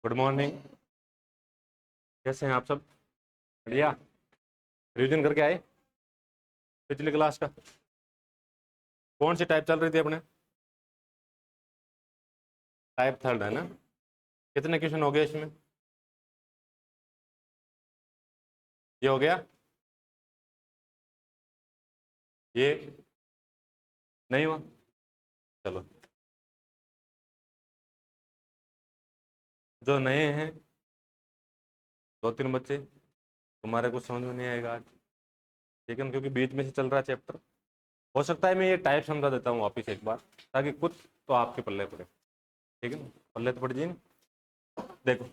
Good morning. कैसे हैं आप सब? बढ़िया। रिवीजन करके आए पिछली क्लास का? कौन सी टाइप चल रही थी अपने? टाइप थर्ड है ना? कितने क्वेश्चन हो गए इसमें? ये हो गया, ये नहीं हुआ। चलो, जो नए हैं 2-3 बच्चे, तुम्हारे कुछ समझ में नहीं आएगा आज, ठीक है ना? क्योंकि बीच में से चल रहा है चैप्टर। हो सकता है मैं ये टाइप समझा देता हूँ वापिस एक बार, ताकि कुछ तो आपके पल्ले पड़े, ठीक है ना? पल्ले तो पड़ जाए ना। देखो,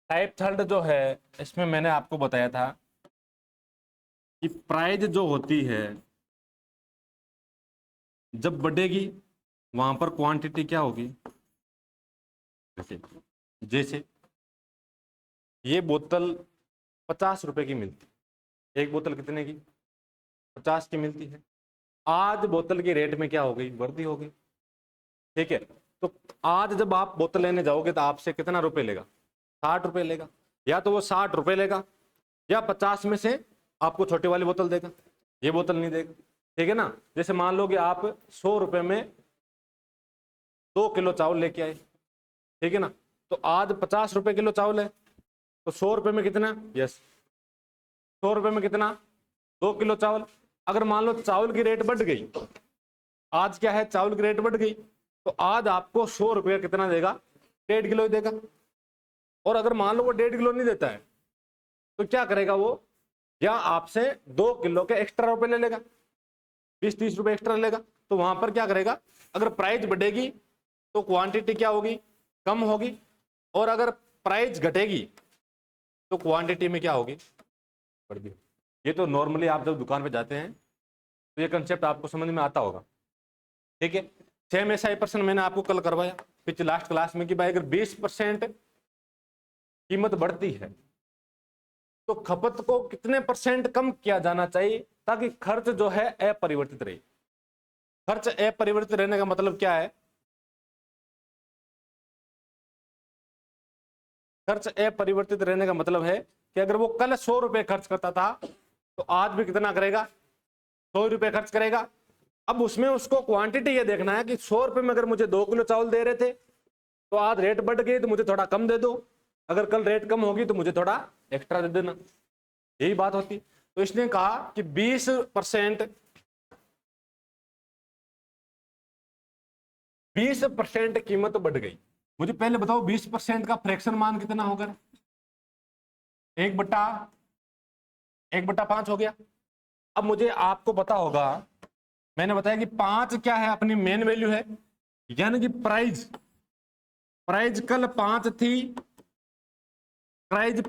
टाइप थर्ड जो है, इसमें मैंने आपको बताया था कि प्राइज जो होती है जब बढ़ेगी वहां पर क्वांटिटी क्या होगी। जैसे ये बोतल 50 रुपए की मिलती है, एक बोतल कितने की? 50 की मिलती है। आज बोतल की रेट में क्या हो गई? वृद्धि हो गई, ठीक है? तो आज जब आप बोतल लेने जाओगे तो आपसे कितना रुपए लेगा? 60 रुपए लेगा। या तो वो 60 रुपए लेगा, या 50 में से आपको छोटी वाली बोतल देगा, ये बोतल नहीं देगा, ठीक है ना? जैसे मान लो कि आप 100 रुपए में 2 किलो चावल लेके आए, ठीक है ना? तो आज 50 रुपए किलो चावल है, तो 100 रुपए में कितना? यस, 100 रुपए में कितना? 2 किलो चावल। अगर मान लो चावल की रेट बढ़ गई, आज क्या है, चावल की रेट बढ़ गई, तो आज आपको 100 रुपया कितना देगा? 1.5 किलो ही देगा। और अगर मान लो वो 1.5 किलो नहीं देता है, तो क्या करेगा वो? या आपसे 2 किलो के एक्स्ट्रा रुपए ले लेगा, 20-30 रुपए एक्स्ट्रा लेगा। तो वहां पर क्या करेगा? अगर प्राइस बढ़ेगी तो क्वांटिटी क्या होगी? कम होगी। और अगर प्राइस घटेगी तो क्वांटिटी में क्या होगी? बढ़ती। ये तो नॉर्मली आप जब दुकान पे जाते हैं तो ये कंसेप्ट आपको समझ में आता होगा, ठीक है? सेम ऐसा ही प्रश्न मैंने आपको कल करवाया पिछले लास्ट क्लास में कि भाई अगर 20% कीमत बढ़ती है तो खपत को कितने परसेंट कम किया जाना चाहिए ताकि खर्च जो है अपरिवर्तित रहे। खर्च अपरिवर्तित रहने का मतलब क्या है? खर्च अपरिवर्तित रहने का मतलब है कि अगर वो कल 100 रुपए खर्च करता था तो आज भी कितना करेगा? 100 रुपए खर्च करेगा। अब उसमें उसको क्वांटिटी ये देखना है कि 100 रुपए में अगर मुझे 2 किलो चावल दे रहे थे तो आज रेट बढ़ गई तो मुझे थोड़ा कम दे दो, अगर कल रेट कम होगी तो मुझे थोड़ा एक्स्ट्रा दे देना, यही बात होती। तो इसने कहा कि 20% कीमत बढ़ गई। मुझे पहले बताओ 20% का फ्रैक्शन मान कितना होगा? 1/5 हो गया। अब मुझे आपको पता होगा, मैंने बताया कि 5 क्या है? अपनी मेन वैल्यू है, यानी कि प्राइस। प्राइस कल 5 थी, प्राइस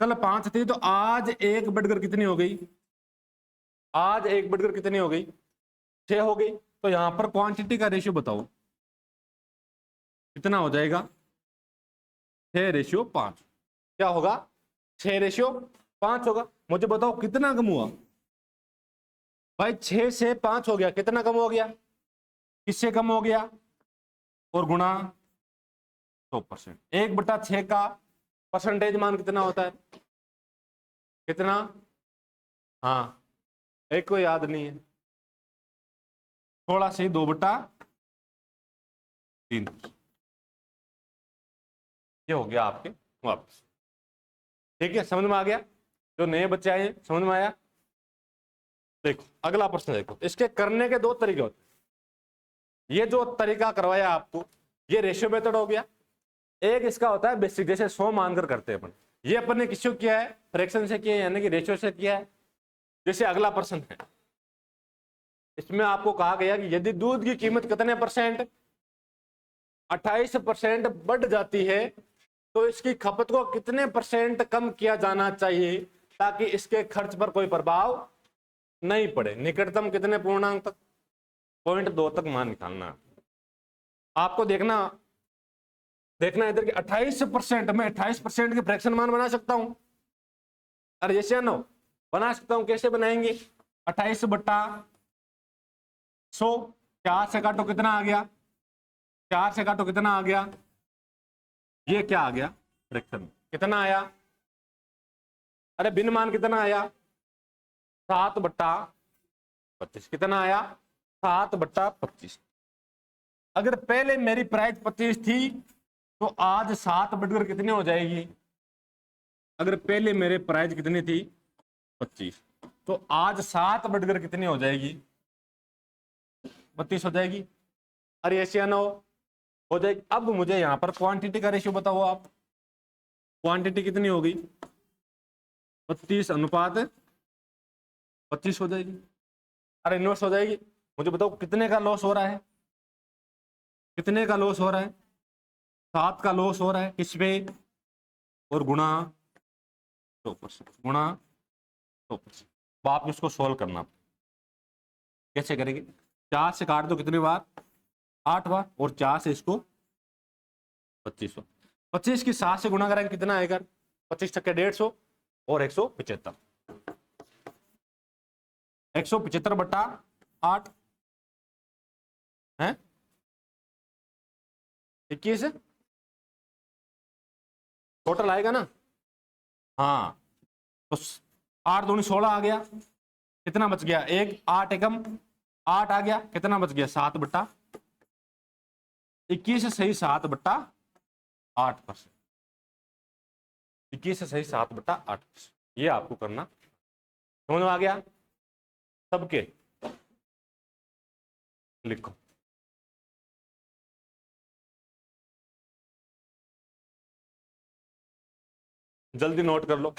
कल 5 थी, तो आज 1 बढ़कर कितनी हो गई? आज 1 बढ़कर कितनी हो गई? 6 हो गई। तो यहां पर क्वांटिटी का रेशियो बताओ कितना हो जाएगा? 6:5। क्या होगा? 6:5 होगा। मुझे बताओ कितना कम हुआ? भाई 6 से 5 हो गया, कितना कम हो गया? किससे कम हो गया? और गुणा 100%। 1/6 का परसेंटेज मान कितना होता है? कितना? हाँ, एक को याद नहीं है, थोड़ा सी 2/3। ये हो गया आपके वापस, ठीक है? समझ में आ गया? जो नए बच्चे आए समझ में आया? देखो अगला प्रश्न, देखो इसके करने के 2 तरीके होते हैं। ये जो तरीका करवाया आपको, ये रेशियो मेथड हो गया। एक इसका होता है बेसिक, जैसे 100 मानकर करते हैं अपन। ये अपन ने किसको किया है? फ्रैक्शन से किया है, यानी कि रेशियो से किया है। जैसे अगला प्रश्न है, इसमें आपको कहा गया कि यदि दूध की कीमत कितने परसेंट? 28% बढ़ जाती है तो इसकी खपत को कितने परसेंट कम किया जाना चाहिए ताकि इसके खर्च पर कोई प्रभाव नहीं पड़े? निकटतम कितने पूर्णांक तक? 0.2 तक मान निकालना। आपको देखना इधर कि 28%, मैं 28% के फ्रैक्शन मान बना सकता हूं। अरे यस या नो? बना सकता हूं। कैसे बनाएंगे? 28/100, 4 से काटो कितना आ गया? 4 से काटो कितना आ गया, ये क्या आ गया फ्रैक्शन, कितना आया, अरे भिन्न मान कितना आया 7/25, कितना आया 7/25। अगर पहले मेरी प्राइस 25 थी तो आज 7 बढ़कर कितनी हो जाएगी, अगर पहले मेरे प्राइस कितनी थी 25 तो आज 7 बढ़कर कितनी हो जाएगी 32 हो जाएगी। अरे ऐसे ना हो जाएगी। अब मुझे यहां पर क्वांटिटी का रेशियो बताओ आप, क्वांटिटी कितनी होगी 32/25 हो जाएगी। अरे इन्वर्स हो जाएगी। मुझे बताओ कितने का लॉस हो रहा है, कितने का लॉस हो रहा है 7 का लॉस हो रहा है किस पे, और गुणा 100%, गुणा 100%। तो आप इसको सोल्व करना कैसे करेंगे, 4 से काट दो कितनी बार 8 बार, और 4 से इसको 25 25 की 7 से गुणा करेंगे कितना आएगा 25 टक्के 150 और 175, 175/8 है 21 टोटल आएगा ना। हाँ तो 8 दूनी 16 आ गया, कितना बच गया 1, 8 एकम 8 आ गया, कितना बच गया 7/21 सही 7/8%, 21 सही 7/8%। ये आपको करना समझ में आ गया सबके, लिखो जल्दी नोट कर लो।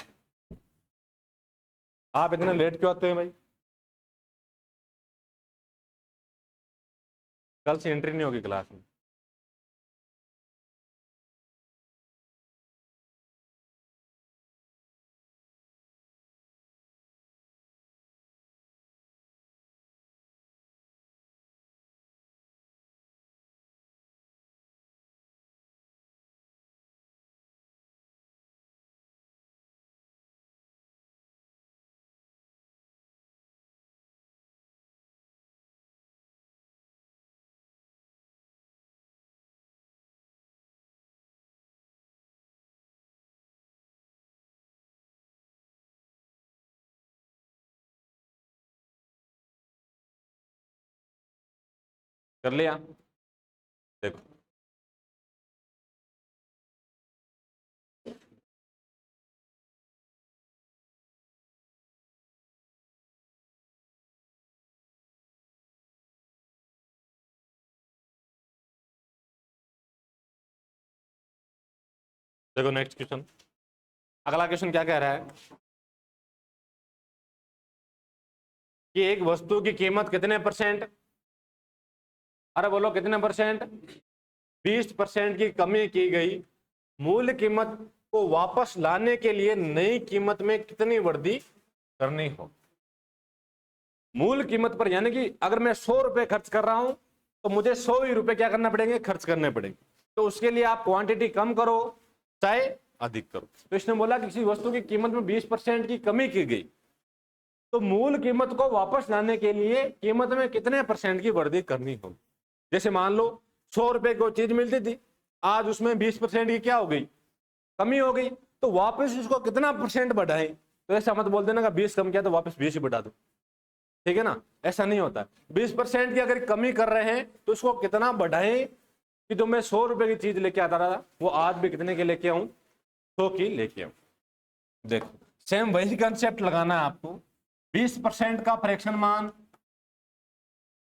आप इतने लेट क्यों आते हैं भाई, कल से एंट्री नहीं होगी क्लास में। कर लिया, देखो देखो नेक्स्ट क्वेश्चन, अगला क्वेश्चन क्या कह रहा है कि एक वस्तु की कीमत कितने परसेंट, अरे बोलो कितने परसेंट, 20% की कमी की गई, मूल कीमत को वापस लाने के लिए नई कीमत में कितनी वृद्धि करनी हो। मूल कीमत पर यानी कि अगर मैं 100 रुपए खर्च कर रहा हूं तो मुझे 100 ही रुपए क्या करना पड़ेंगे खर्च करने पड़ेंगे, तो उसके लिए आप क्वांटिटी कम करो चाहे अधिक करो। तो इसने बोला कि किसी वस्तु की कीमत में 20% की कमी की गई तो मूल कीमत को वापस लाने के लिए कीमत में कितने % की वृद्धि करनी होगी। जैसे मान लो 100 रुपए को चीज मिलती थी, आज उसमें 20% की क्या हो गई कमी हो गई, तो वापस उसको कितना % बढ़ाए। तो ऐसा मत बोल देना 20 कम किया तो वापस 20 ही बढ़ा दो, ठीक है ना, ऐसा नहीं होता। 20% की अगर कमी कर रहे हैं तो उसको कितना बढ़ाएं कि जो मैं 100 रुपए की चीज लेके आता था वो आज भी कितने के लेके आऊं 100 की लेके आऊं। देखो सेम वही कंसेप्ट लगाना है आपको, 20% का फ्रैक्शन मान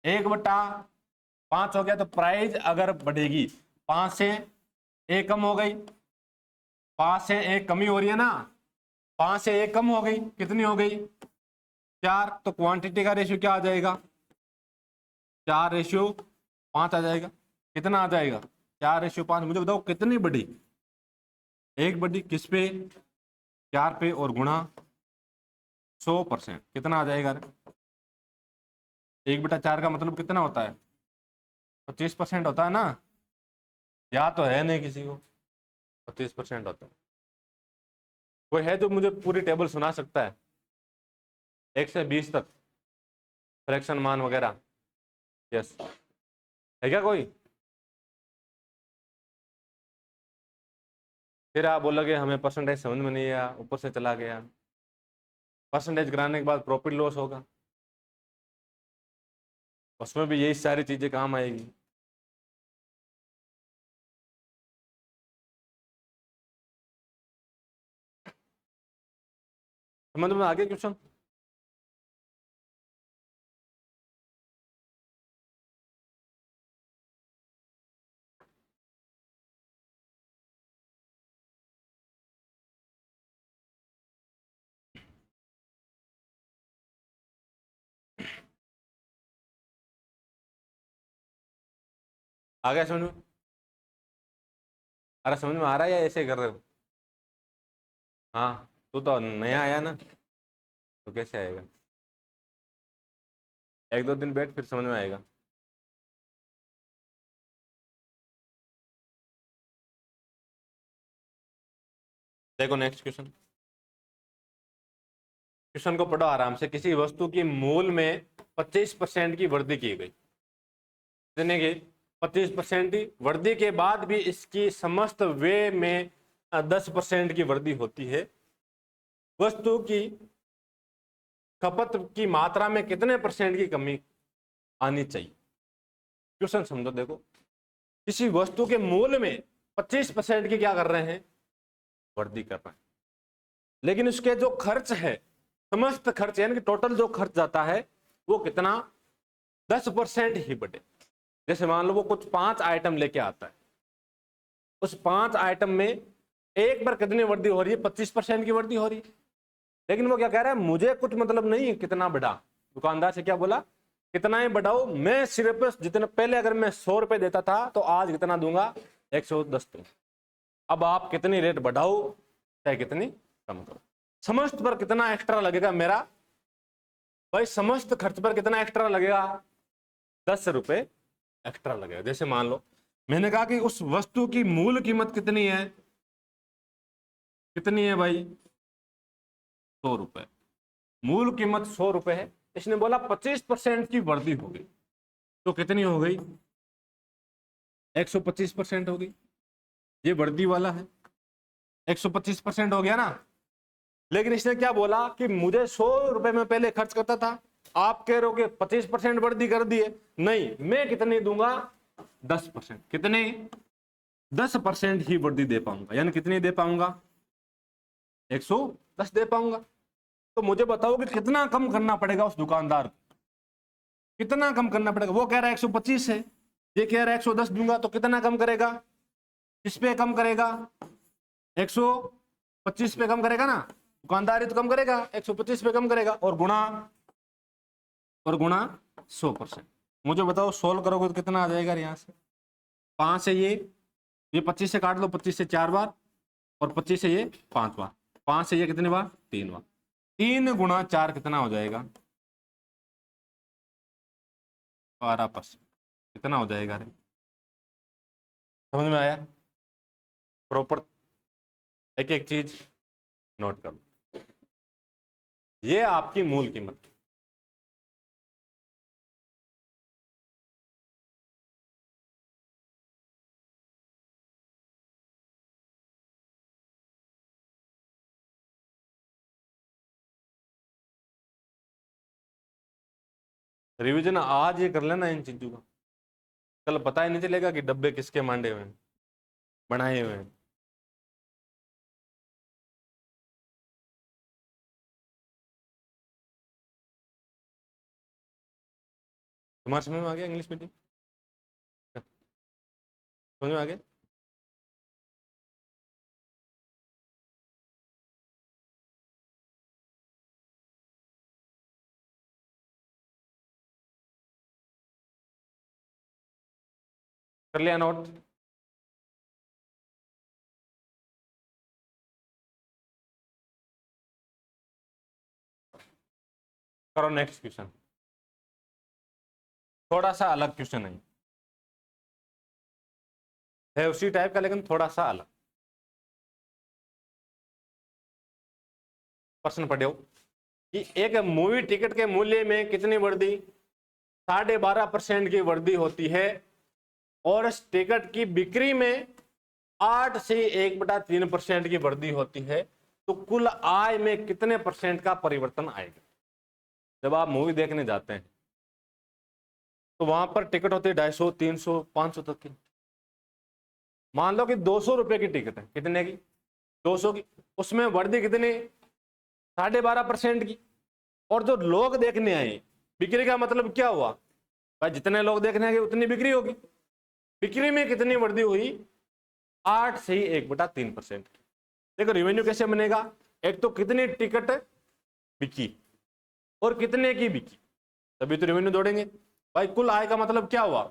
1/5 हो गया तो प्राइस अगर बढ़ेगी 5 से 1 कम हो गई, 5 से 1 कमी हो रही है ना, 5 से 1 कम हो गई, कितनी हो गई 4, तो क्वांटिटी का रेशियो क्या आ जाएगा 4:5 आ जाएगा, कितना आ जाएगा 4:5। मुझे बताओ कितनी बढ़ी, 1 बढ़ी किस पे 4 पे और गुणा 100%, कितना आ जाएगा 1/4 का मतलब कितना होता है 25% होता है ना, या तो है नहीं किसी को 25% होता है। कोई है जो मुझे पूरी टेबल सुना सकता है 1 से 20 तक फ्रैक्शन मान वगैरह, यस है क्या कोई, फिर आप बोलोगे हमें परसेंटेज समझ में नहीं आया, ऊपर से चला गया। परसेंटेज गिराने के बाद प्रॉफिट लॉस होगा, उसमें भी यही सारी चीजें काम आएगी। समझ में आगे क्वेश्चन? आ गया समझ में? अरे समझ में आ रहा है या ऐसे कर रहे हो? हाँ, तू तो नया आया ना, तो कैसे आएगा? एक दो दिन बैठ, फिर समझ में आएगा। देखो नेक्स्ट क्वेश्चन, क्वेश्चन को पढ़ो आराम से। किसी वस्तु की मूल में 25% की वृद्धि की गई, कितने की? 25% की वृद्धि के बाद भी इसकी समस्त व्यय में 10% की वृद्धि होती है। वस्तु की खपत की मात्रा में कितने परसेंट की कमी आनी चाहिए? क्वेश्चन समझो। देखो, किसी वस्तु के मूल्य में 25% की क्या कर रहे हैं? वृद्धि कर रहे हैं, लेकिन उसके जो खर्च है, समस्त खर्च यानी कि टोटल जो खर्च जाता है वो कितना? 10% ही बढ़े। जैसे मान लो वो कुछ 5 आइटम लेके आता है, उस 5 आइटम में एक बार कितनी वृद्धि हो रही है? 25% की वृद्धि हो रही है। लेकिन वो क्या कह रहा है? मुझे कुछ मतलब नहीं है कितना बढ़ा। दुकानदार से क्या बोला? कितना ही बढ़ाओ, मैं सिर्फ जितना पहले अगर मैं 100 रुपए देता था तो आज कितना दूंगा? 110 दूंगा। अब आप कितनी रेट बढ़ाओ चाहे कितनी कम करो, समस्त पर कितना एक्स्ट्रा लगेगा मेरा? भाई समस्त खर्च पर कितना एक्स्ट्रा लगेगा? 10 रुपए एक्स्ट्रा लगेगा। जैसे मान लो मैंने कहा कि उस वस्तु की मूल कीमत कितनी है? कितनी है भाई? 100 रुपए। मूल कीमत 100 रुपए है, इसने बोला 25% की वृद्धि हो गई, तो कितनी हो गई? 125% हो गई। ये वृद्धि वाला है, 125% हो गया ना। लेकिन इसने क्या बोला कि मुझे 100 रुपए में पहले खर्च करता था, आप कह रहे हो कि 25% वृद्धि कर दिए। नहीं, मैं कितनी दूंगा? 10%। कितने? 10% ही वृद्धि दे पाऊंगा। यानी कितनी दे पाऊंगा? 110 दे पाऊंगा। तो मुझे बताओ कि कितना कम करना पड़ेगा उस दुकानदार को? कितना कम करना पड़ेगा? वो कह रहा है 125 है, ये कह रहा है 110 दूंगा, तो कितना कम करेगा? किस पे कम करेगा? 125 पे कम करेगा ना। दुकानदारी तो कम करेगा, 125 पे कम करेगा, और गुणा 100%। मुझे बताओ सोल्व करोगे तो कितना आ जाएगा? यहाँ से 5 है, ये 25 से काट लो, 25 से 4 बार, और 25 से ये 5 बार, 5 से ये कितने बार? 3 बार। 3 गुणा 4 कितना हो जाएगा? 12%। कितना हो जाएगा? रे समझ में आया? प्रॉपर एक एक चीज नोट कर लो। ये आपकी मूल कीमत। रिवीजन आज ये कर लेना इन चीजों का, कल पता ही नहीं चलेगा कि डब्बे किसके मांडे हुए हैं, बनाए हुए हैं। तुम्हारे समझ में आ गया? इंग्लिश मीडियम समझ में आ गया? कर लिया नोट? करो नेक्स्ट क्वेश्चन। थोड़ा सा अलग क्वेश्चन है उसी टाइप का, लेकिन थोड़ा सा अलग। प्रश्न पढ़ो कि एक मूवी टिकट के मूल्य में कितनी वृद्धि? 12.5% की वृद्धि होती है, और इस टिकट की बिक्री में 8 से 1/3% की वृद्धि होती है तो कुल आय में कितने परसेंट का परिवर्तन आएगा? जब आप मूवी देखने जाते हैं तो वहां पर टिकट होती है 250, 300, 500 तक की। मान लो कि 200 रुपए की टिकट है, कितने की? 200 की। उसमें वृद्धि कितनी? 12.5% की। और जो लोग देखने आए, बिक्री का मतलब क्या हुआ भाई? जितने लोग देखने आए उतनी बिक्री होगी। बिक्री में कितनी वृद्धि हुई? 8 से 1/3%। देखो रेवेन्यू कैसे बनेगा? एक तो कितनी टिकट बिकी और कितने की बिकी, तभी तो रेवेन्यू जोड़ेंगे। भाई कुल आय का मतलब क्या हुआ?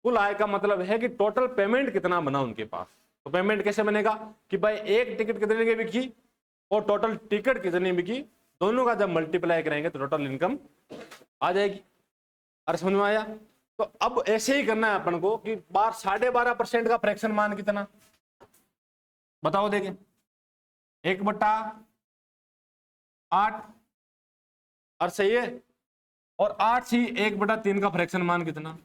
कुल आय का मतलब है कि टोटल पेमेंट कितना बना उनके पास। तो पेमेंट कैसे बनेगा कि भाई एक टिकट कितने की बिकी और टोटल टिकट कितनी बिकी, दोनों का जब मल्टीप्लाई करेंगे तो टोटल इनकम आ जाएगी। अरे समझ में आया? तो अब ऐसे ही करना है अपन को कि 12.5% का फ्रैक्शन मान कितना, बताओ देखें। 1/8 और सही है। और 8 से 1/3 का फ्रैक्शन मान कितना?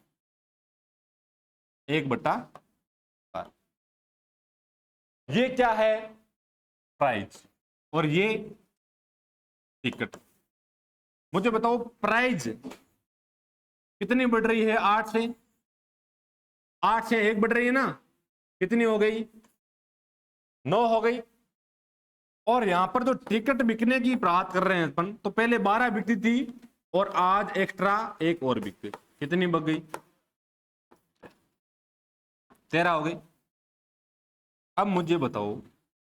1/8। ये क्या है? प्राइस। और ये टिकट। मुझे बताओ प्राइस कितनी बढ़ रही है? 8 से 1 बढ़ रही है ना, कितनी हो गई? 9 हो गई। और यहां पर जो टिकट बिकने की बात कर रहे हैं अपन, तो पहले 12 बिकती थी और आज एक्स्ट्रा एक और बिक गई, कितनी बच गई? 13 हो गई। अब मुझे बताओ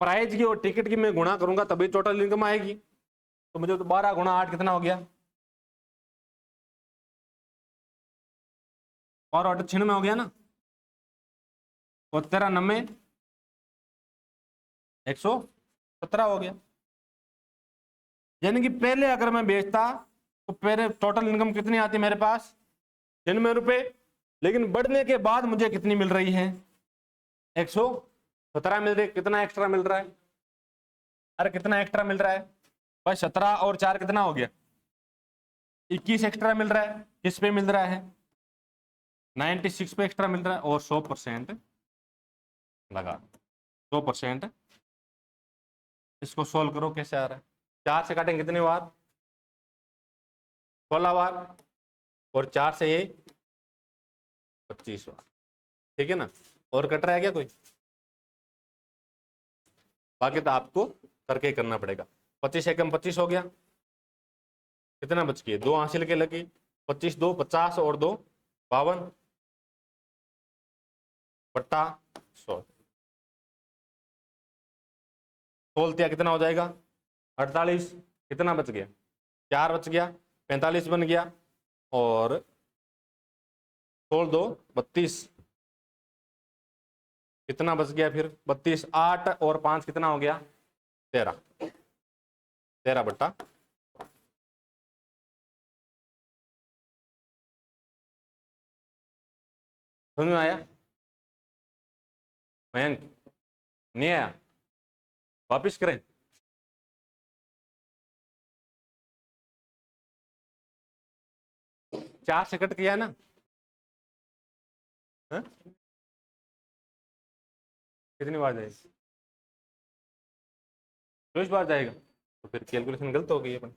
प्राइस की और टिकट की मैं गुणा करूंगा तभी टोटल इनकम आएगी। तो मुझे तो 12 × 8 कितना हो गया? और 8 6 में हो गया ना, और 13 9 117 हो गया। यानी कि पहले अगर मैं बेचता तो पहले टोटल इनकम कितनी आती मेरे पास? 96 रुपए। लेकिन बढ़ने के बाद मुझे कितनी मिल रही है? 117 मिल रही है। कितना एक्स्ट्रा मिल रहा है? अरे कितना एक्स्ट्रा मिल रहा है भाई? 17 और 4 कितना हो गया? 21 एक्स्ट्रा मिल रहा है। किस पे मिल रहा है? 96 पे एक्स्ट्रा मिल रहा है। और 100% लगा, 100%। इसको सोल्व करो, कैसे आ रहा है? 4 से काटेंगे कितनी बार? 16 बार। और 4 से ये 25 बार, ठीक है ना? और कट रहा है क्या कोई? बाकी तो आपको करके करना पड़ेगा। 25 एकम 25 हो गया। कितना बच गया? 2 हासिल के लगी। 25 2 50 और 2 52 बट्टा 100। खोलते कितना हो जाएगा? 48। कितना बच गया? 4 बच गया। 45 बन गया। और खोल दो 32। कितना बच गया फिर? 32 8 और 5 कितना हो गया? 13। 13 बट्टा। समझ में आया? मयंक नहीं आया? वापिस करें? चार से कट किया ना? हा? कितनी बार जाएगी? 24 बार जाएगा। तो फिर कैलकुलेशन गलत हो गई अपन।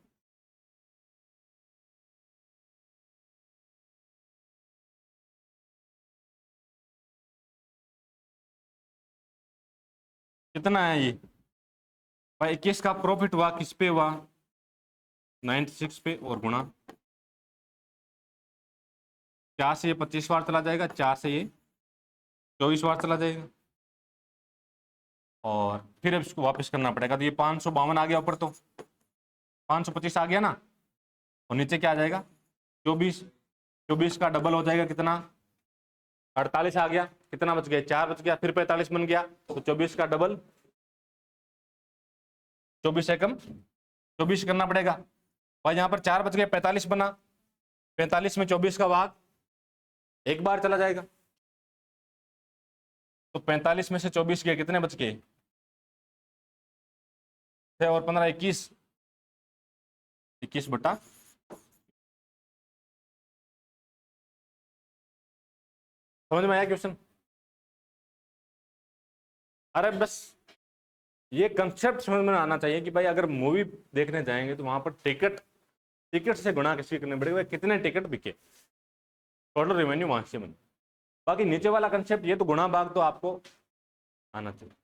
कितना है ये भाई? 21 का प्रॉफिट हुआ किस पे हुआ? 96 पे। और गुणा 4 से ये 25 बार चला जाएगा। 4 से ये 24 बार चला जाएगा। और फिर अब इसको वापस करना पड़ेगा। तो ये 552 आ गया ऊपर, तो 525 आ गया ना। और नीचे क्या आ जाएगा? 24। 24 का डबल हो जाएगा कितना? 48 आ गया। कितना बच गया? 4 बच गया। फिर 45 बन गया। तो 24 का डबल 24 एकम 24 करना पड़ेगा भाई। यहाँ पर 4 बच गए, 45 बना। 45 में 24 का भाग एक बार चला जाएगा। तो 45 में से 24 गए, कितने बच गए? 6 और 15 21। 21 बटा। समझ में आया क्वेश्चन? अरे बस ये कंसेप्ट समझ में आना चाहिए कि भाई अगर मूवी देखने जाएंगे तो वहां पर टिकट से गुणा किसी करने पड़ेगा, कितने टिकट बिके, टोटल रेवेन्यू वहां से बने। बाकी नीचे वाला कंसेप्ट ये तो गुणा भाग तो आपको आना चाहिए।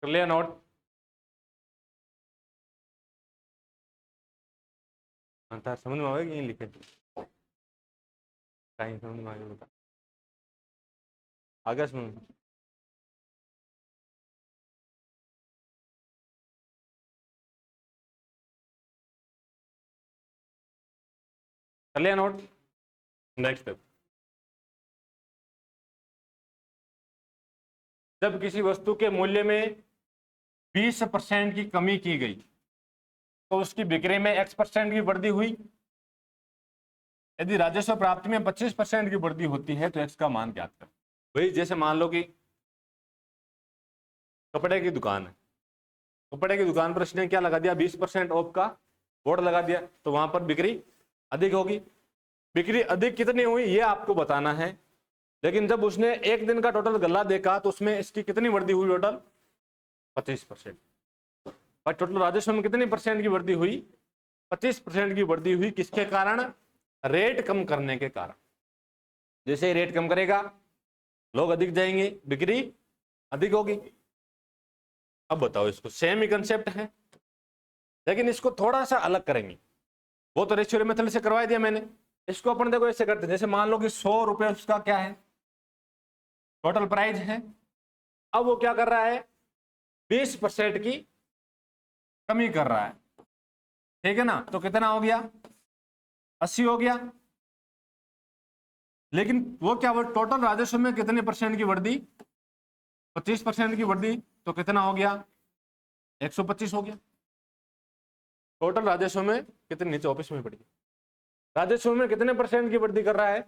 कर लिया नोट? हाँ समझ में आएगा ये लिखे कहीं समझ में आएगा बता आगे समझ में। कर लिया नोट? नेक्स्ट स्टेप, जब किसी वस्तु के मूल्य में 20% की कमी की गई तो उसकी बिक्री में X% की वृद्धि हुई। यदि राजस्व प्राप्ति में 25% की वृद्धि होती है तो X का मान ज्ञात करें। भाई जैसे मान लो कि कपड़े की दुकान है, कपड़े की दुकान पर इसने क्या लगा दिया, 20% ऑफ का बोर्ड लगा दिया, तो वहां पर बिक्री अधिक होगी। बिक्री अधिक कितनी हुई ये आपको बताना है, लेकिन जब उसने एक दिन का टोटल गल्ला देखा तो उसमें इसकी कितनी वृद्धि हुई, टोटल 25%। और टोटल राजस्व में कितनी परसेंट की वृद्धि हुई, 25% की वृद्धि हुई। किसके कारण, रेट कम करने के कारण। जैसे ही रेट कम करेगा लोग अधिक जाएंगे, बिक्री अधिक होगी। अब बताओ, इसको सेम ही कंसेप्ट है लेकिन इसको थोड़ा सा अलग करेंगे। वो तो रेशियो मेथड से करवा दिया मैंने, इसको अपन देखो ऐसे करते हैं। जैसे मान लो कि 100 रुपए उसका क्या है, टोटल प्राइस है। अब वो क्या कर रहा है, 20% की कमी कर रहा है, ठीक है ना, तो कितना हो गया, 80 हो गया। लेकिन वो क्या, वो टोटल राजस्व में कितने परसेंट की वृद्धि, 25% की वृद्धि, तो कितना हो गया, 125 हो गया। टोटल राजस्व में कितने, नीचे ऑफिस में पड़ी, राजस्व में कितने परसेंट की वृद्धि कर रहा है,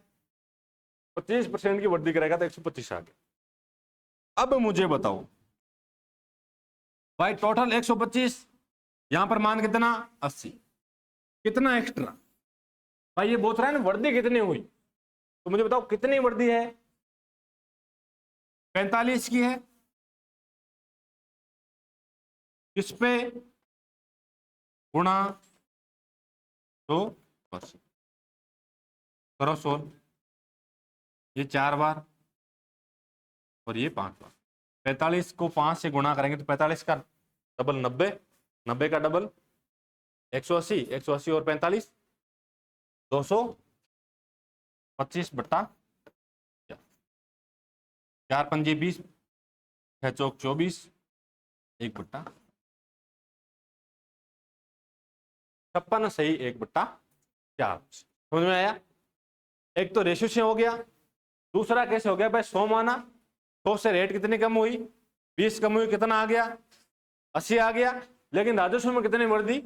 25% की वृद्धि करेगा तो 125 आ गया। अब मुझे बताओ भाई, टोटल 125, यहां पर मान कितना, 80, कितना एक्स्ट्रा। भाई ये पूछ रहा है ना वृद्धि कितनी हुई, तो मुझे बताओ कितनी वृद्धि है, 45 की है। किस पे, गुणा 100%, करो 100, ये 4 बार और ये 5 बार। 45 को 5 से गुणा करेंगे तो 45 का डबल 90, 90 का डबल 180, 180 और 45 225/4, 4 पंजे 20, 6 चौक 24, 1/56 सही, 1/4। समझ में आया? एक तो रेशियो से हो गया, दूसरा कैसे हो गया भाई, 100 माना, 100 से रेट कितनी कम हुई, 20 कम हुई, कितना आ गया, 80 आ गया। लेकिन राजस्व में कितनी वृद्धि,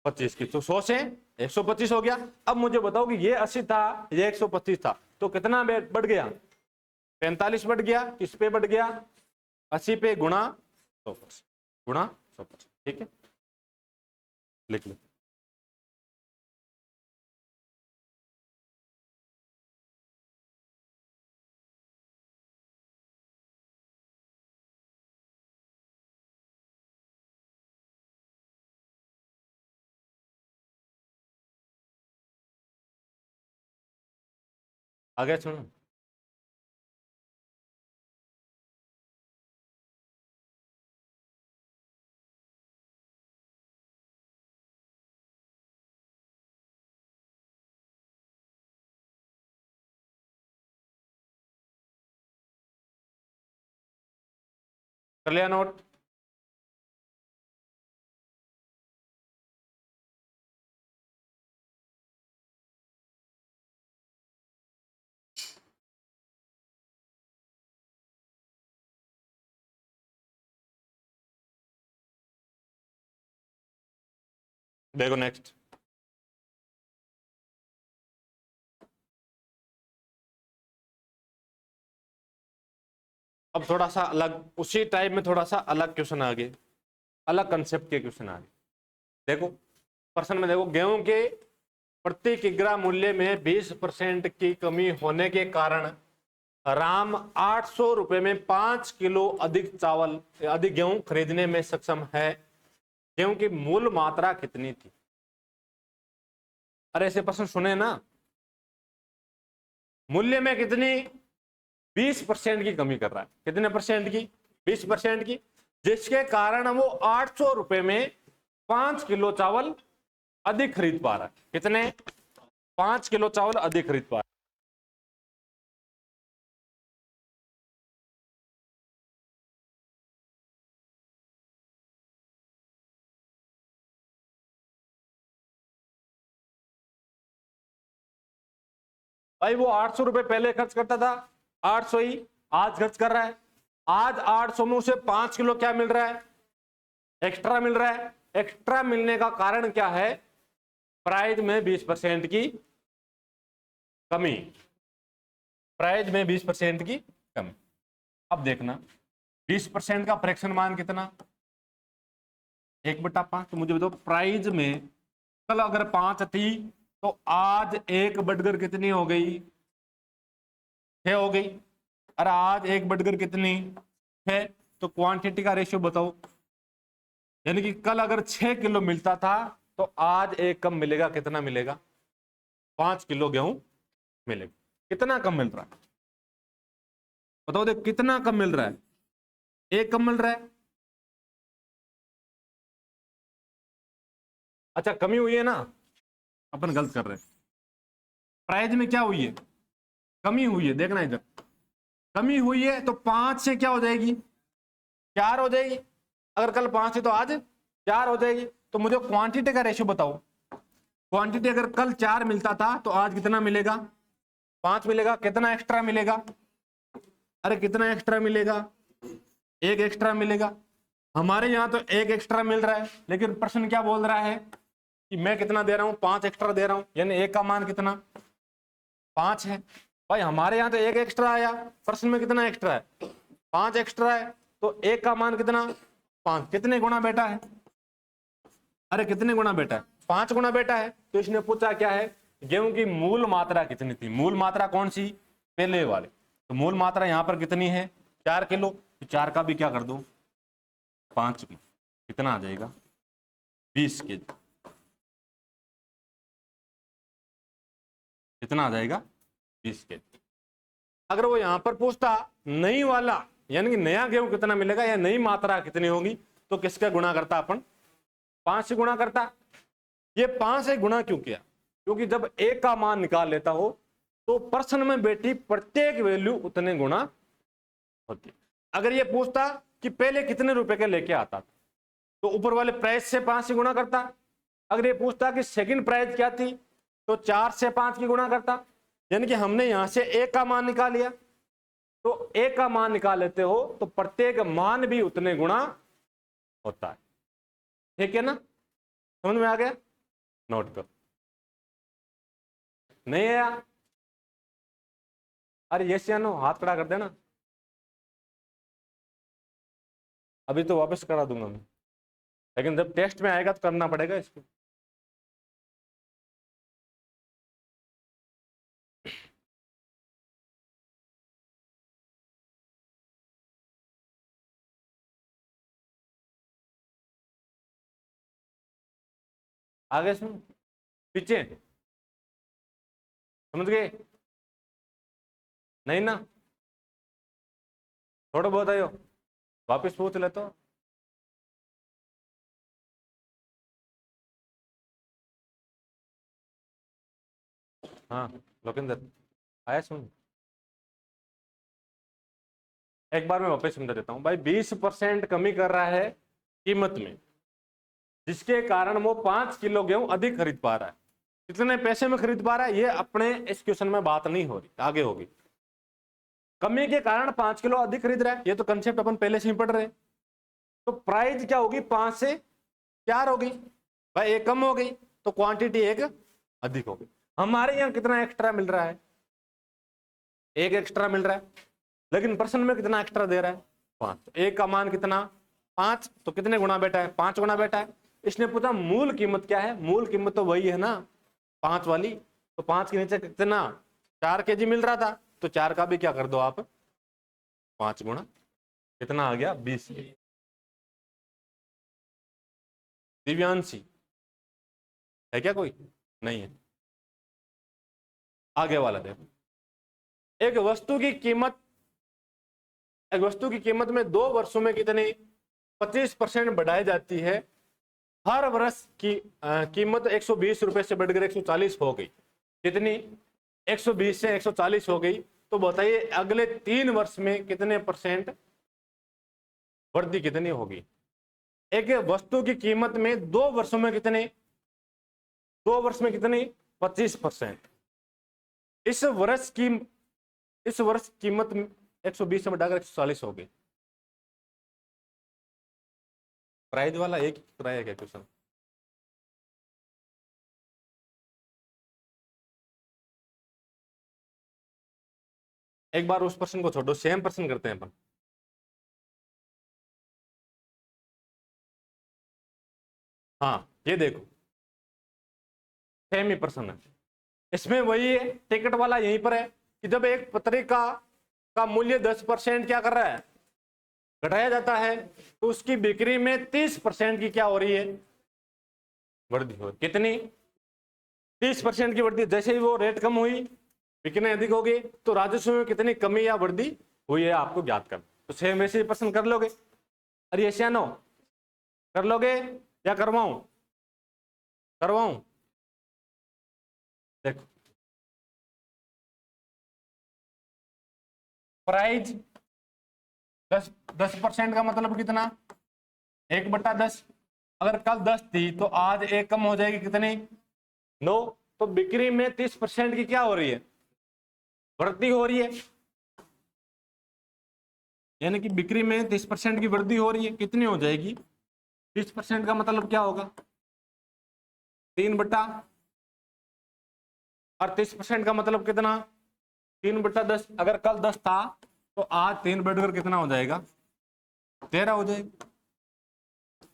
25 की, तो 100 से 125 हो गया। अब मुझे बताओ कि ये 80 था, ये 125 था, तो कितना बढ़ गया, 45 बढ़ गया। किस पे बढ़ गया, 80 पे, गुणा 100%, गुणा 100%, ठीक है, लिख लो। आगे सुनो, कर लिया नोट? देखो नेक्स्ट, अब थोड़ा सा अलग, उसी टाइप में थोड़ा सा अलग क्वेश्चन आ गए, अलग कंसेप्ट के क्वेश्चन आ गए। देखो प्रश्न में देखो, गेहूं के प्रति किग्रा मूल्य में 20% की कमी होने के कारण राम 800 रुपए में 5 किलो अधिक चावल अधिक गेहूं खरीदने में सक्षम है। गेहूं की मूल मात्रा कितनी थी? अरे ऐसे प्रश्न सुने ना, मूल्य में कितनी, 20% की कमी कर रहा है। कितने परसेंट की? 20% की, जिसके कारण वो 800 रुपए में 5 किलो चावल अधिक खरीद पा रहा है। कितने? 5 किलो चावल अधिक खरीद पा रहा है। भाई वो 800 रुपए पहले खर्च करता था, 800 ही आज खर्च कर रहा है। आज 800 में उसे 5 किलो क्या मिल रहा है? एक्स्ट्रा मिल रहा है। एक्स्ट्रा मिलने का कारण क्या है? प्राइस में 20% की कमी। प्राइस में 20% की कमी। अब देखना 20% का फ्रैक्शन मान कितना? 1/5। तो मुझे बताओ प्राइस में कल अगर 5 थी तो आज 1 बढ़कर कितनी हो गई? 6 हो गई। अरे आज 1 बढ़कर कितनी है? तो क्वांटिटी का रेशियो बताओ। यानी कि कल अगर 6 किलो मिलता था तो आज 1 कम मिलेगा। कितना मिलेगा? 5 किलो गेहूं मिलेगा। कितना कम मिल रहा है बताओ? देख कितना कम मिल रहा है? 1 कम मिल रहा है। अच्छा कमी हुई है ना, अपन गलत कर रहे हैं। प्राइस में क्या हुई है? कमी हुई है। देखना इधर, कमी हुई है तो 5 से क्या हो जाएगी? 4 हो जाएगी। अगर कल 5 थी तो आज 4 हो जाएगी। तो मुझे क्वांटिटी का रेशियो बताओ। क्वांटिटी अगर कल 4 मिलता था तो आज कितना मिलेगा? 5 मिलेगा। कितना एक्स्ट्रा मिलेगा? अरे कितना एक्स्ट्रा मिलेगा? 1 एक्स्ट्रा मिलेगा। हमारे यहां तो 1 एक्स्ट्रा मिल रहा है, लेकिन प्रश्न क्या बोल रहा है कि मैं कितना दे रहा हूं? 5 एक्स्ट्रा दे रहा हूं। यानी 1 का मान कितना? 5 है। भाई हमारे यहां तो 1 एक्स्ट्रा आया, प्रश्न में कितना एक्स्ट्रा है? 5 एक्स्ट्रा है। तो 1 का मान कितना? 5। कितने गुना बेटा है? अरे कितने गुना बेटा है? 5 गुना बेटा है। तो इसने पूछा क्या है? गेहूं की मूल मात्रा कितनी थी? मूल मात्रा कौन सी? पहले वाले। तो मूल मात्रा यहां पर कितनी है? 4 किलो। तो 4 का भी क्या कर दो? 5 भी। कितना आ जाएगा? 20 के। कितना आ जाएगा? 20 के। अगर वो यहां पर पूछता नई वाला, यानी कि नया गेहूं कितना मिलेगा या नई मात्रा कितनी होगी, तो किसका गुणा करता अपन? 5 से गुणा करता। ये 5 से गुणा क्यों किया? क्योंकि जब 1 का मान निकाल लेता हो तो प्रश्न में बेटी प्रत्येक वैल्यू उतने गुणा होती। अगर ये पूछता कि पहले कितने रुपए के लेके आता था, तो ऊपर वाले प्राइस से 5 से गुणा करता। अगर ये पूछता कि सेकंड प्राइस क्या थी, तो 4 से 5 की गुणा करता। यानी कि हमने यहां से 1 का मान निकाल लिया। तो 1 का मान निकाल लेते हो तो प्रत्येक मान भी उतने गुणा होता है। ठीक है ना? समझ में आ गया? नोट करो। नहीं आया? अरे यस या नो हाथ खड़ा कर देना। अभी तो वापस करा दूंगा मैं, लेकिन जब टेस्ट में आएगा तो करना पड़ेगा इसको। आगे सुन, पीछे समझ गए? नहीं ना? थोड़ा बहुत आयो, वापस पूछ ले तो। हाँ लोकेंद्र आया सुन, एक बार मैं वापस समझा देता हूं भाई। 20% कमी कर रहा है कीमत में, जिसके कारण वो 5 किलो गेहूं अधिक खरीद पा रहा है। कितने पैसे में खरीद पा रहा है ये अपने इस क्वेश्चन में बात नहीं हो रही, आगे होगी। कमी के कारण 5 किलो अधिक खरीद रहा है, ये तो कंसेप्ट अपन पहले से ही पढ़ रहे हैं। तो प्राइस क्या होगी? 5 से 4 होगी। भाई एक कम हो गई तो क्वांटिटी एक अधिक हो गई। हमारे यहाँ कितना एक्स्ट्रा मिल रहा है, एक एक्स्ट्रा मिल रहा है, लेकिन प्रश्न में कितना एक्स्ट्रा दे रहा है, 5। एक का मान कितना 5, तो कितने गुना बेटा है, 5 गुना बेटा है। इसने पूछा मूल कीमत क्या है, मूल कीमत तो वही है ना 5 वाली, तो 5 के नीचे कितना 4 kg मिल रहा था, तो 4 का भी क्या कर दो आप 5 गुना, कितना आ गया 20 kg। दिव्यांशी है क्या कोई, नहीं है। आगे वाला देखो, एक वस्तु की कीमत में 2 वर्षों में कितनी 25% बढ़ाई जाती है। हर वर्ष की कीमत 120 रुपए से बढ़कर 140 हो गई, कितनी 120 से 140 हो गई, तो बताइए अगले 3 वर्ष में कितने % वृद्धि कितनी होगी। एक वस्तु की कीमत में 2 वर्षों में कितने, 2 वर्ष में कितनी 25%। इस वर्ष कीमत 120 से बढ़ाकर 140 हो गई। प्राइज वाला एक कराया क्या क्वेश्चन, एक बार उस पर्सन को छोड़ो, सेम पर्सन करते हैं अपन। हाँ ये देखो सेम ही पर्सन है, इसमें वही है, टिकट वाला यहीं पर है कि जब एक पत्रिका का मूल्य 10% क्या कर रहा है घटाया जाता है, तो उसकी बिक्री में 30% की क्या हो रही है वृद्धि हो, कितनी 30% की वृद्धि। जैसे ही वो रेट कम हुई बिक्री अधिक हो गई, तो राजस्व में कितनी कमी या वृद्धि हुई है आपको ज्ञात कर। तो सेम वैसे ही पर्सन कर लोगे, अरे ऐसे नो कर लोगे या करवाऊं, देखो प्राइज 10% का मतलब कितना 1/10। अगर कल 10 थी तो आज 1 कम हो जाएगी, कितनी 9। तो बिक्री में 30% की क्या हो रही है वृद्धि हो रही है, यानी कि बिक्री में 30% की वृद्धि हो रही है, कितनी हो जाएगी 30% का मतलब क्या होगा 3/, और 30% का मतलब कितना 3/10। अगर कल 10 था तो आज 3 बढ़कर कितना हो जाएगा 13 हो जाएगा।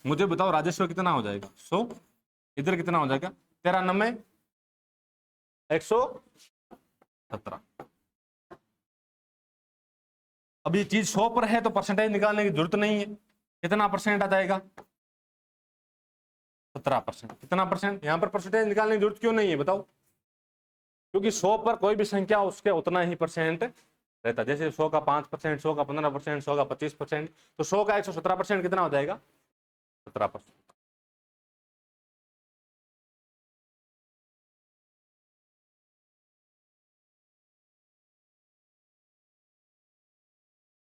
मुझे बताओ राजस्व कितना हो जाएगा 100, इधर कितना हो जाएगा 13 9 117। अब ये चीज 100 पर है तो परसेंटेज निकालने की जरूरत नहीं है, कितना परसेंट आ जाएगा 17%। कितना परसेंट, यहाँ पर परसेंटेज निकालने की जरूरत क्यों नहीं है बताओ, क्योंकि 100 पर कोई भी संख्या उसके उतना ही परसेंट रहता है। जैसे 100 का 5%, 100 का 15%, 100 का 25%, तो 100 का 117% कितना हो जाएगा 17%।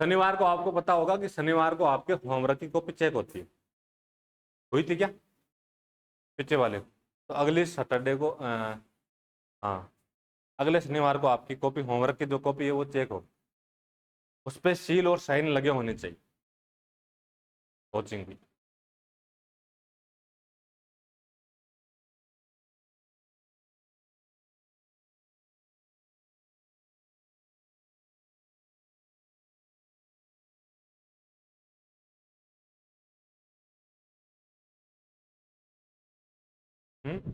शनिवार को आपको पता होगा कि शनिवार को आपके होमवर्क की कॉपी चेक होती है, हुई थी क्या पीछे वाले, तो अगले सैटरडे को हाँ अगले शनिवार को आपकी कॉपी होमवर्क की जो कॉपी है वो चेक हो, उस पर सील और साइन लगे होने चाहिए कोचिंग की। हम्म,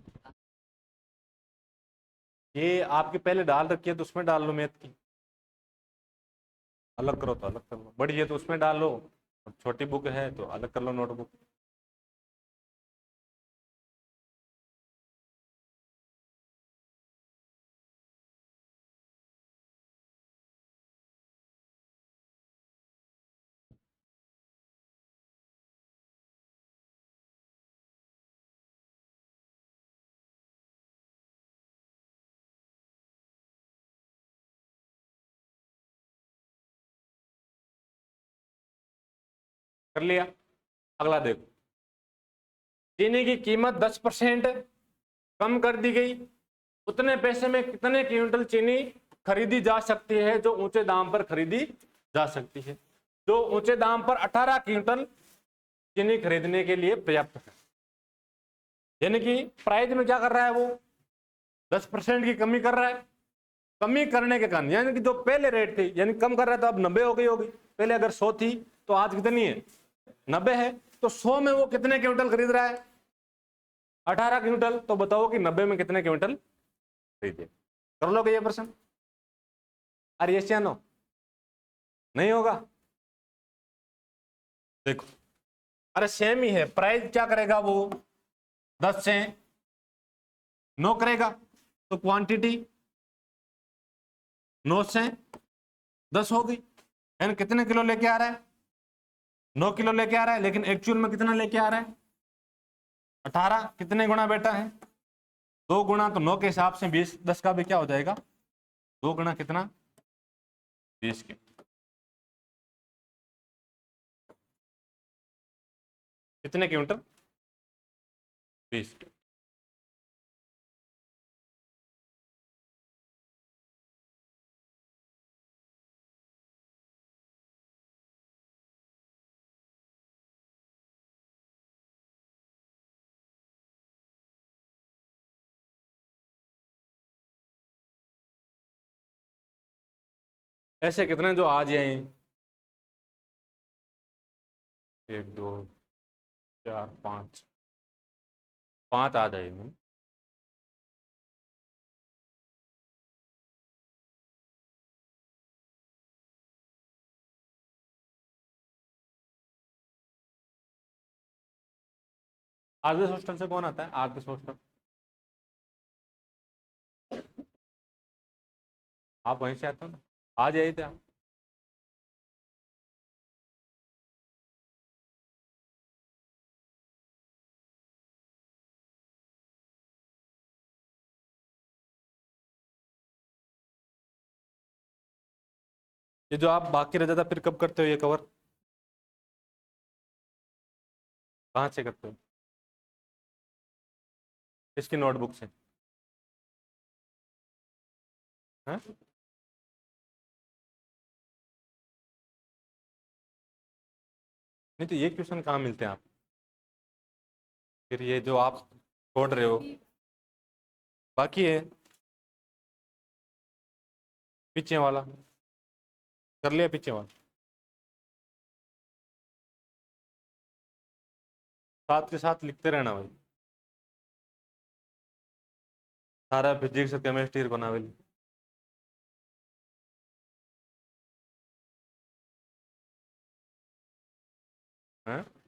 ये आपके पहले डाल रखी है तो उसमें डाल लो, मैथ की अलग करो तो अलग कर लो, बड़ी है तो उसमें डाल लो, छोटी बुक है तो अलग कर लो नोटबुक। कर लिया, अगला देखो, चीनी की कीमत 10% कम कर दी गई, उतने पैसे में कितने क्विंटल चीनी खरीदी जा सकती है जो ऊंचे दाम पर खरीदी जा सकती है। जो ऊंचे दाम पर 18 क्विंटल चीनी खरीदने के लिए पर्याप्त है। यानी कि प्राइस में क्या कर रहा है वो 10% की कमी कर रहा है। कमी करने के कारण यानी कि जो पहले रेट थी यानी कम कर रहा है तो अब 90 हो गई होगी। पहले अगर 100 थी तो आज कितनी है 90 है। तो 100 में वो कितने क्विंटल खरीद रहा है 18 क्विंटल। तो बताओ कि 90 में कितने क्विंटल खरीदे। कर लोगे ये प्रश्न? अरे यस या नो? नहीं होगा। देखो अरे सेम ही है। प्राइस क्या करेगा वो 10 से 9 करेगा तो क्वांटिटी 9 से 10 होगी। यानी कितने किलो लेके आ रहा है 9 किलो लेके आ रहा है। लेकिन एक्चुअल में कितना लेके आ रहा है 18। कितने गुना बेटा है 2 गुना। तो 9 के हिसाब से 20 10 का भी क्या हो जाएगा 2 गुना कितना 20 के। कितने क्विंटल 20 के। ऐसे कितने जो आज आए 1 2 4 5 5 आ जाएंगे। आरबीएस हॉस्टल से कौन आता है आरबीएस हॉस्टल? आप वहीं से आते हो ना? आज आए थे आप? ये जो आप बाकी रह जाता फिर कब करते हो ये कवर? कहाँ से करते हो? इसकी नोटबुक से? हैं? नहीं तो ये क्वेश्चन कहाँ मिलते हैं आप? फिर ये जो आप छोड़ रहे हो बाकी है पीछे वाला कर लिया पीछे वाला साथ के साथ लिखते रहना भाई। सारा फिजिक्स केमिस्ट्री बनावे हैं।